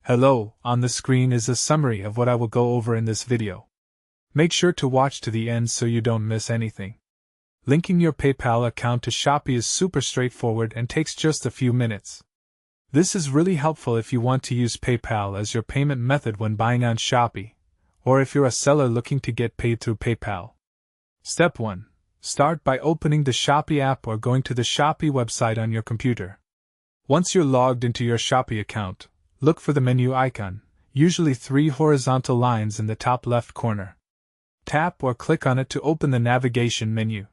Hello, on the screen is a summary of what I will go over in this video. Make sure to watch to the end so you don't miss anything. Linking your PayPal account to SHOPEE is super straightforward and takes just a few minutes. This is really helpful if you want to use PayPal as your payment method when buying on SHOPEE, or if you're a seller looking to get paid through PayPal. Step 1. Start by opening the SHOPEE app or going to the SHOPEE website on your computer. Once you're logged into your SHOPEE account, look for the menu icon, usually 3 horizontal lines in the top left corner. Tap or click on it to open the navigation menu.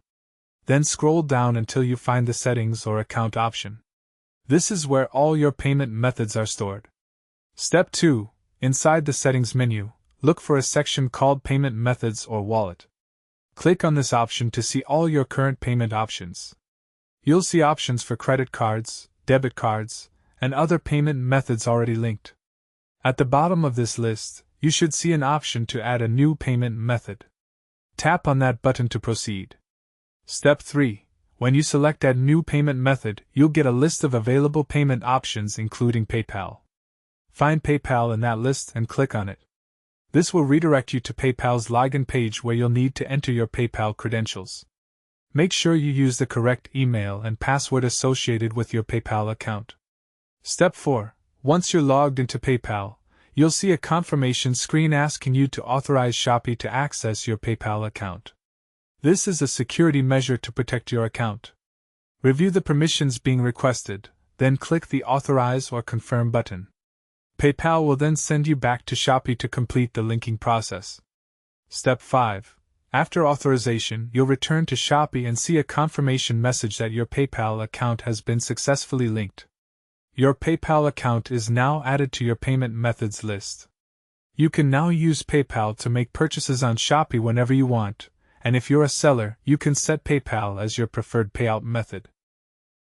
Then scroll down until you find the Settings or Account option. This is where all your payment methods are stored. Step 2. Inside the Settings menu, look for a section called Payment Methods or Wallet. Click on this option to see all your current payment options. You'll see options for credit cards, debit cards, and other payment methods already linked. At the bottom of this list, you should see an option to add a new payment method. Tap on that button to proceed. Step 3. When you select Add New Payment Method, you'll get a list of available payment options including PayPal. Find PayPal in that list and click on it. This will redirect you to PayPal's login page where you'll need to enter your PayPal credentials. Make sure you use the correct email and password associated with your PayPal account. Step 4. Once you're logged into PayPal, you'll see a confirmation screen asking you to authorize SHOPEE to access your PayPal account. This is a security measure to protect your account. Review the permissions being requested, then click the Authorize or Confirm button. PayPal will then send you back to SHOPEE to complete the linking process. Step 5. After authorization, you'll return to SHOPEE and see a confirmation message that your PayPal account has been successfully linked. Your PayPal account is now added to your payment methods list. You can now use PayPal to make purchases on SHOPEE whenever you want, and if you're a seller, you can set PayPal as your preferred payout method.